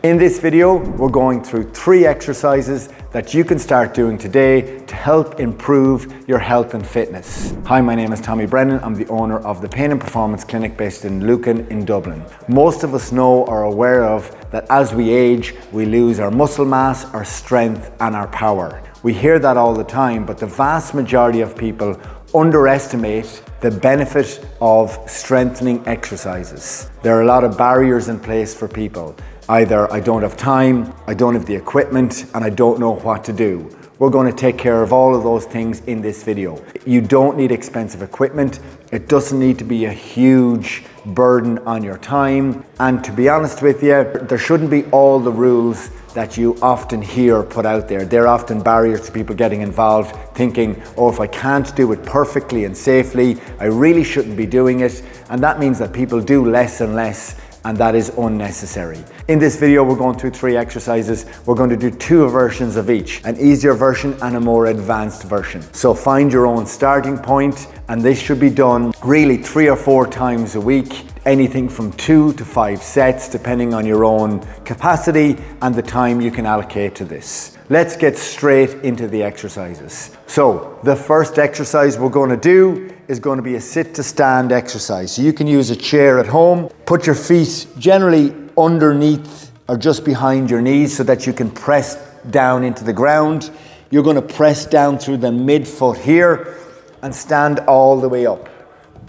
In this video, we're going through 3 exercises that you can start doing today to help improve your health and fitness. Hi, my name is Tommy Brennan. I'm the owner of the Pain and Performance Clinic based in Lucan in Dublin. Most of us know or are aware of that as we age, we lose our muscle mass, our strength, and our power. We hear that all the time, but the vast majority of people underestimate the benefit of strengthening exercises. There are a lot of barriers in place for people. Either I don't have time, I don't have the equipment, and I don't know what to do. We're going to take care of all of those things in this video. You don't need expensive equipment. It doesn't need to be a huge burden on your time. And to be honest with you, there shouldn't be all the rules that you often hear put out there. They're often barriers to people getting involved, thinking, oh, if I can't do it perfectly and safely, I really shouldn't be doing it. And that means that people do less and less, and that is unnecessary. In this video, we're going through 3 exercises. We're going to do 2 versions of each, an easier version and a more advanced version. So find your own starting point, and this should be done really 3 or 4 times a week, anything from 2 to 5 sets, depending on your own capacity and the time you can allocate to this. Let's get straight into the exercises. So the first exercise we're going to do is going to be a sit to stand exercise. So you can use a chair at home, put your feet generally underneath or just behind your knees so that you can press down into the ground. You're going to press down through the midfoot here and stand all the way up.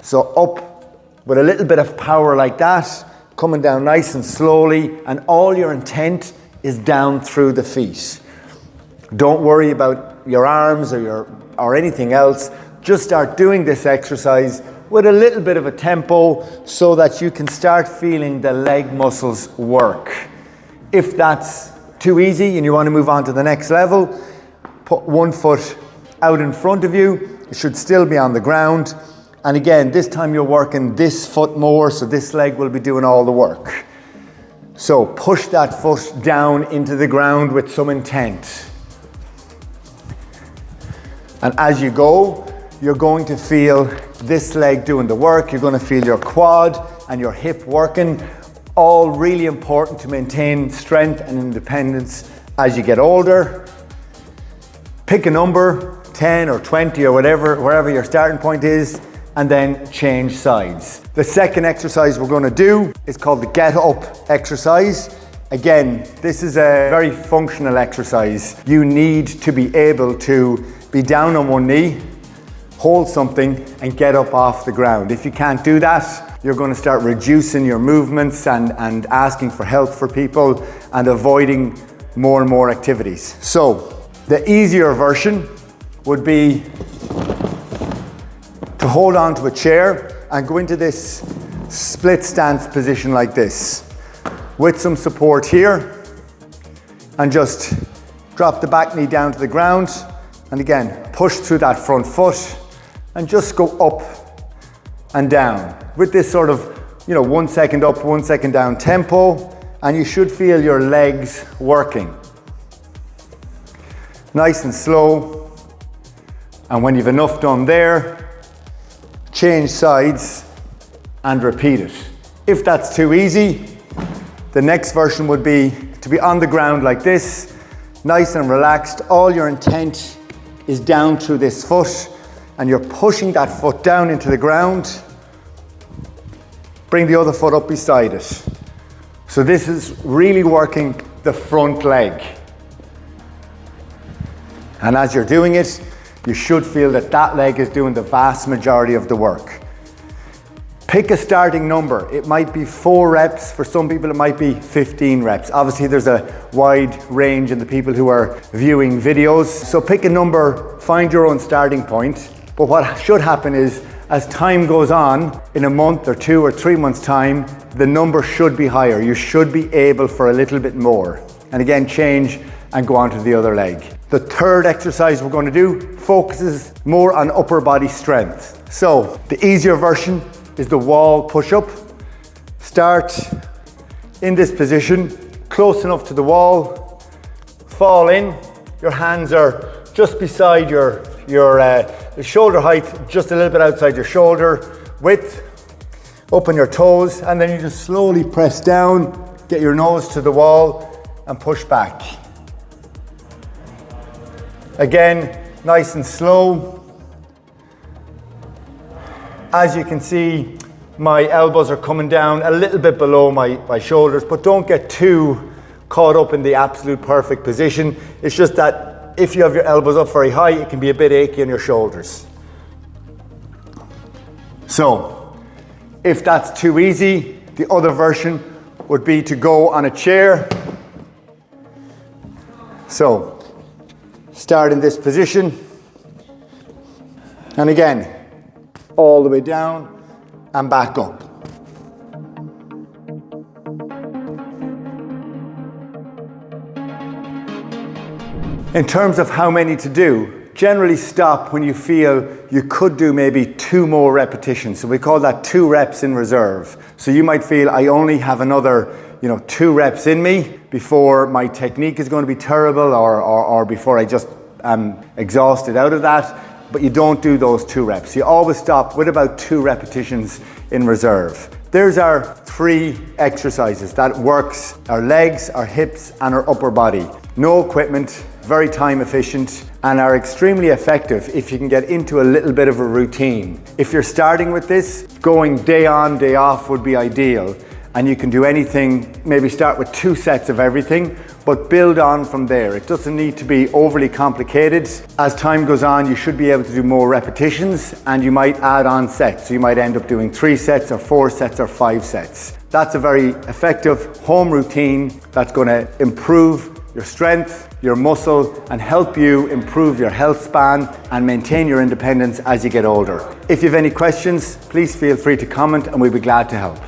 So up with a little bit of power like that, coming down nice and slowly, and all your intent is down through the feet. Don't worry about your arms or anything else. Just start doing this exercise with a little bit of a tempo so that you can start feeling the leg muscles work. If that's too easy and you want to move on to the next level, put one foot out in front of you. It should still be on the ground. And again, this time you're working this foot more, so this leg will be doing all the work. So push that foot down into the ground with some intent. And as you go, you're going to feel this leg doing the work. You're going to feel your quad and your hip working. All really important to maintain strength and independence as you get older. Pick a number, 10 or 20 or whatever, wherever your starting point is, and then change sides. The second exercise we're going to do is called the get up exercise. Again, this is a very functional exercise. You need to be able to be down on one knee, hold something, and get up off the ground. If you can't do that, you're going to start reducing your movements and asking for help for people and avoiding more and more activities. So the easier version would be to hold on to a chair and go into this split stance position like this with some support here, and just drop the back knee down to the ground, and again push through that front foot and just go up and down with this sort of 1 second up, 1 second down tempo, and you should feel your legs working nice and slow. And when you've enough done there, change sides and repeat it. If that's too easy, the next version would be to be on the ground like this, nice and relaxed. All your intent is down through this foot, and you're pushing that foot down into the ground. Bring the other foot up beside it. So this is really working the front leg. And as you're doing it, you should feel that that leg is doing the vast majority of the work. Pick a starting number. It might be 4 reps. For some people, it might be 15 reps. Obviously, there's a wide range in the people who are viewing videos. So pick a number, find your own starting point. But what should happen is, as time goes on, in a month or 2 or 3 months' time, the number should be higher. You should be able for a little bit more. And again, change and go on to the other leg. The third exercise we're going to do focuses more on upper body strength. So the easier version is the wall push-up. Start in this position, close enough to the wall, fall in. Your hands are just beside your shoulder height, just a little bit outside your shoulder width. Open your toes, and then you just slowly press down get your nose to the wall and push back. Again, nice and slow. As you can see, my elbows are coming down a little bit below my shoulders, but don't get too caught up in the absolute perfect position. It's just that if you have your elbows up very high, it can be a bit achy on your shoulders. So, if that's too easy, the other version would be to go on a chair. So, start in this position. And again, all the way down and back up. In terms of how many to do, generally stop when you feel you could do maybe 2 more repetitions. So we call that 2 reps in reserve. So you might feel I only have another 2 reps in me before my technique is going to be terrible or before I just am exhausted out of that. But you don't do those 2 reps. You always stop with about 2 repetitions in reserve. There's our 3 exercises that works our legs, our hips, and our upper body. No equipment, very time efficient, and are extremely effective if you can get into a little bit of a routine. If you're starting with this, going day on, day off would be ideal. And you can do anything, maybe start with 2 sets of everything, but build on from there. It doesn't need to be overly complicated. As time goes on, you should be able to do more repetitions and you might add on sets. So you might end up doing 3 sets or 4 sets or 5 sets. That's a very effective home routine that's going to improve your strength, your muscle, and help you improve your health span and maintain your independence as you get older. If you have any questions, please feel free to comment and we'll be glad to help.